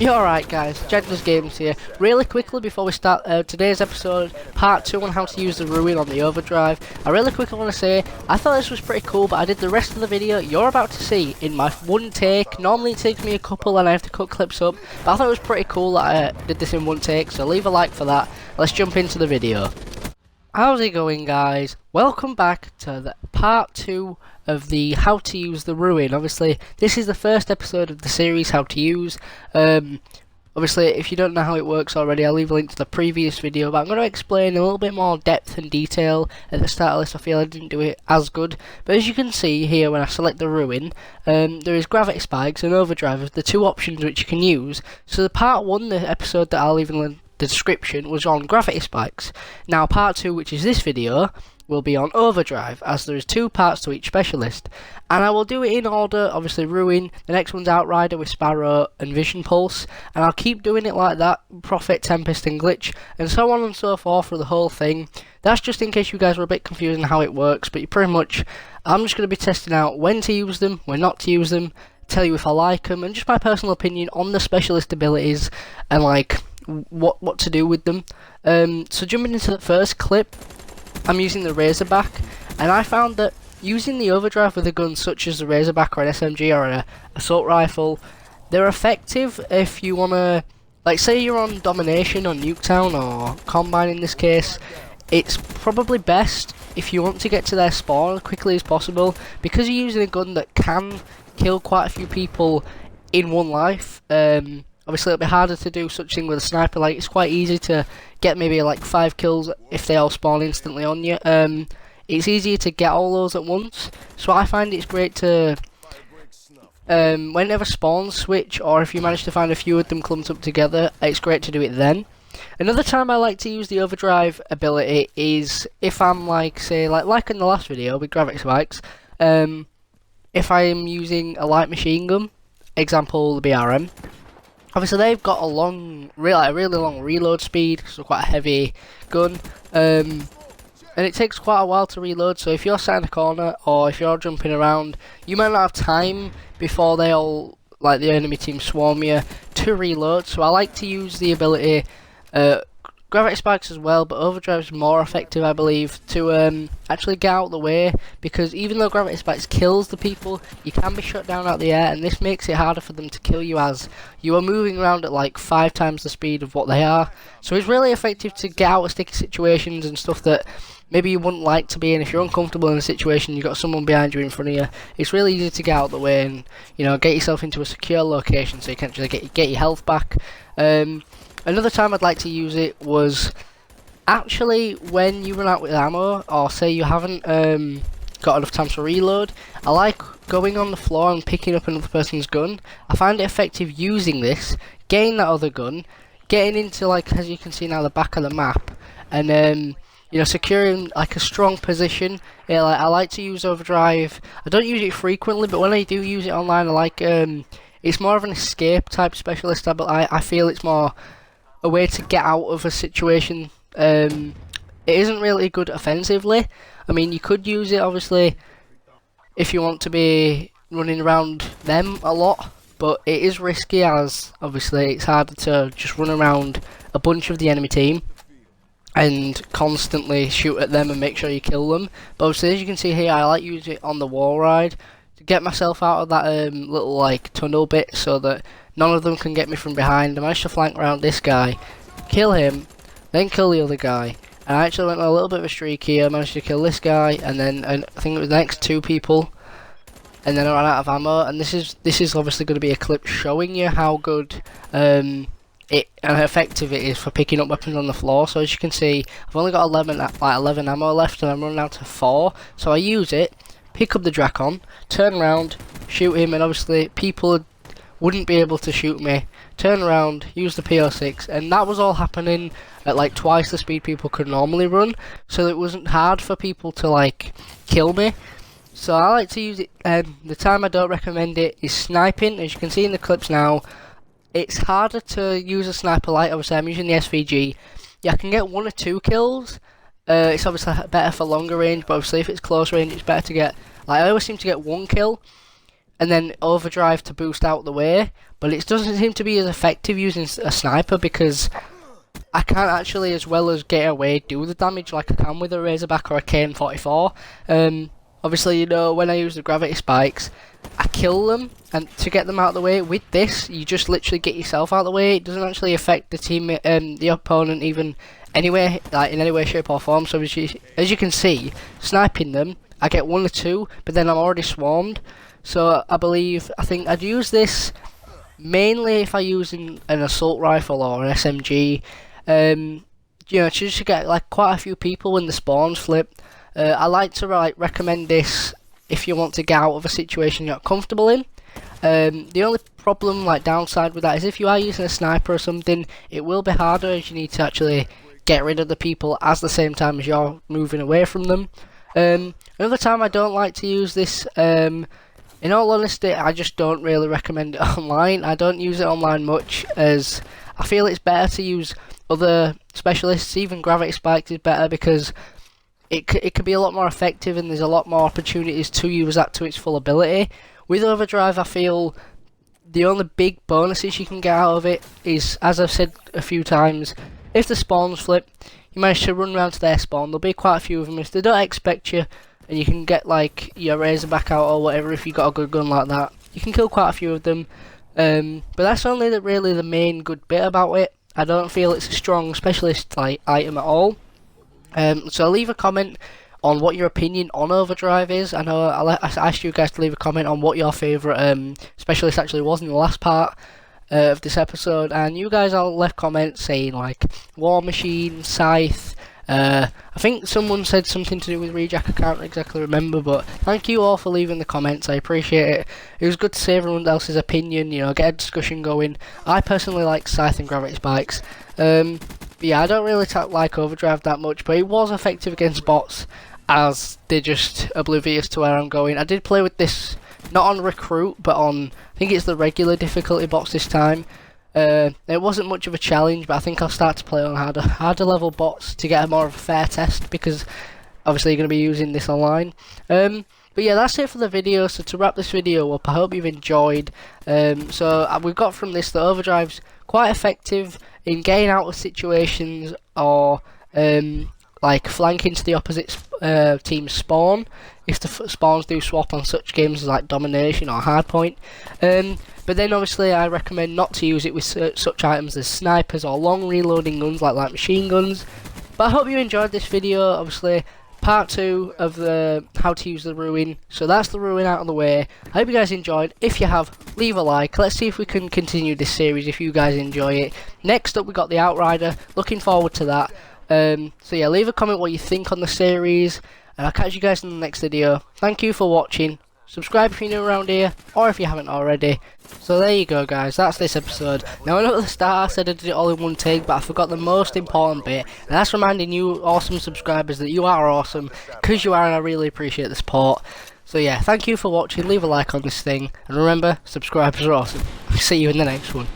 You're alright guys, Jedler's Games here. Really quickly before we start today's episode, part 2 on how to use the Ruin on the Overdrive, I really quickly want to say, I thought this was pretty cool, but I did the rest of the video you're about to see in my one take. Normally it takes me a couple and I have to cut clips up, but I thought it was pretty cool that I did this in one take, so leave a like for that. Let's jump into the video. How's it going guys? Welcome back to the part 2 of the how to use the Ruin. Obviously this is the first episode of the series how to use. Obviously if you don't know how it works already, I'll leave a link to the previous video, but I'm going to explain a little bit more depth and detail at the start of this. I feel I didn't do it as good, but as you can see here when I select the Ruin, there is Gravity Spikes and Overdrive, the two options which you can use. So the part 1, the episode that I'll leave in the description, was on Gravity Spikes. Now part 2, which is this video, will be on Overdrive, as there is 2 parts to each specialist, and I will do it in order. Obviously Ruin, the next one's Outrider with Sparrow and Vision Pulse, and I'll keep doing it like that, Prophet, Tempest and Glitch, and so on and so forth for the whole thing. That's just in case you guys were a bit confused on how it works, but you pretty much, I'm just going to be testing out when to use them, when not to use them, tell you if I like them, and just my personal opinion on the specialist abilities and like what to do with them. So jumping into the first clip, I'm using the Razorback, and I found that using the Overdrive with a gun such as the Razorback or an SMG or an assault rifle, they're effective if you want to, like say you're on Domination or Nuketown or Combine in this case. It's probably best if you want to get to their spawn as quickly as possible, because you're using a gun that can kill quite a few people in one life. Obviously it'll be harder to do such thing with a sniper. Like it's quite easy to get maybe like 5 kills if they all spawn instantly on you. It's easier to get all those at once, so I find it's great to whenever spawns switch, or if you manage to find a few of them clumped up together, it's great to do it then. Another time I like to use the Overdrive ability is if I'm like, say like in the last video with Gravity Spikes, if I'm using a light machine gun, example the BRM. Obviously they've got a really long reload speed, so quite a heavy gun, and it takes quite a while to reload. So if you're sat in a corner or if you're jumping around, you might not have time before they all, like the enemy team, swarm you to reload. So I like to use the ability, Gravity Spikes as well, but Overdrive is more effective I believe to actually get out of the way, because even though Gravity Spikes kills the people, you can be shot down out the air, and this makes it harder for them to kill you as you are moving around at like 5 times the speed of what they are. So it's really effective to get out of sticky situations and stuff that maybe you wouldn't like to be in. If you're uncomfortable in a situation, you've got someone behind you in front of you, it's really easy to get out of the way and, you know, get yourself into a secure location so you can actually get your health back. Another time I'd like to use it was actually when you run out with ammo, or say you haven't got enough time to reload. I like going on the floor and picking up another person's gun. I find it effective using this, getting that other gun, getting into, like as you can see now, the back of the map, and you know, securing like a strong position. Yeah, like, I like to use Overdrive. I don't use it frequently, but when I do use it online, I like it's more of an escape type specialist. I feel it's more a way to get out of a situation. It isn't really good offensively. I mean, you could use it obviously if you want to be running around them a lot, but it is risky, as obviously it's harder to just run around a bunch of the enemy team and constantly shoot at them and make sure you kill them. But obviously as you can see here, I like using it on the wall ride to get myself out of that little like tunnel bit so that none of them can get me from behind. I managed to flank around this guy, kill him, then kill the other guy. And I actually went on a little bit of a streak here. I managed to kill this guy, and then I think it was the next 2 people, and then I ran out of ammo. And this is obviously going to be a clip showing you how good and effective it is for picking up weapons on the floor. So as you can see, I've only got 11 ammo left, and I'm running out to 4. So I use it, pick up the Drakon, turn around, shoot him, and obviously people wouldn't be able to shoot me, turn around, use the PO6, and that was all happening at like twice the speed people could normally run, so it wasn't hard for people to like kill me. So I like to use it. The time I don't recommend it is sniping. As you can see in the clips now, it's harder to use a sniper light. Obviously I'm using the SVG. Yeah, I can get 1 or 2 kills. It's obviously better for longer range, but obviously if it's close range it's better to get, like I always seem to get 1 kill. and then overdrive to boost out the way, but it doesn't seem to be as effective using a sniper because I can't actually, as well as get away, do the damage like I can with a Razorback or a KN-44. Obviously, you know, when I use the gravity spikes, I kill them, and to get them out of the way. With this, you just literally get yourself out of the way. It doesn't actually affect the team, the opponent, even anywhere, like in any way, shape, or form. So as you can see, sniping them, I get 1 or 2, but then I'm already swarmed. So I think I'd use this mainly if I use an assault rifle or an SMG. You know, just to get like quite a few people when the spawns flip. I like to recommend this if you want to get out of a situation you're not comfortable in. The only problem, like downside with that, is if you are using a sniper or something, it will be harder as you need to actually get rid of the people at the same time as you're moving away from them. Another time I don't like to use this, in all honesty, I just don't really recommend it online. I don't use it online much, as I feel it's better to use other specialists. Even gravity spikes is better because it can be a lot more effective, and there's a lot more opportunities to use that to its full ability. With overdrive, I feel the only big bonuses you can get out of it is, as I've said a few times, if the spawns flip, you manage to run around to their spawn. There'll be quite a few of them. If they don't expect you, and you can get like your Razorback out or whatever, if you got a good gun like that, you can kill quite a few of them. But that's only really the main good bit about it. I don't feel it's a strong specialist item at all. So leave a comment on what your opinion on overdrive is. I know I asked you guys to leave a comment on what your favourite specialist actually was in the last part of this episode, and you guys all left comments saying like War Machine, Scythe. I think someone said something to do with Reject, I can't exactly remember, but thank you all for leaving the comments, I appreciate it. It was good to see everyone else's opinion, you know, get a discussion going. I personally like Scythe and Gravity Spikes. Yeah, I don't really like Overdrive that much, but it was effective against bots, as they're just oblivious to where I'm going. I did play with this, not on Recruit, but on, I think it's the regular difficulty bots this time. It wasn't much of a challenge, but I think I'll start to play on harder level bots to get a more of a fair test, because obviously you're going to be using this online. But yeah, that's it for the video. So to wrap this video up, I hope you've enjoyed. So we've got from this that Overdrive's quite effective in getting out of situations or like flanking to the opposite team's spawn, if the spawns do swap on such games as like Domination or Hardpoint. But then obviously I recommend not to use it with such items as snipers or long reloading guns like machine guns. But I hope you enjoyed this video. Obviously part 2 of the how to use the Ruin. So that's the Ruin out of the way. I hope you guys enjoyed. If you have, leave a like. Let's see if we can continue this series if you guys enjoy it. Next up we got the Outrider. Looking forward to that. So yeah, leave a comment what you think on the series, and I'll catch you guys in the next video. Thank you for watching. Subscribe if you're new around here, or if you haven't already. So there you go guys, that's this episode. Now I know at the start I said I did it all in one take, but I forgot the most important bit, and that's reminding you awesome subscribers that you are awesome, because you are, and I really appreciate the support. So yeah, thank you for watching, leave a like on this thing, and remember, subscribers are awesome. See you in the next one.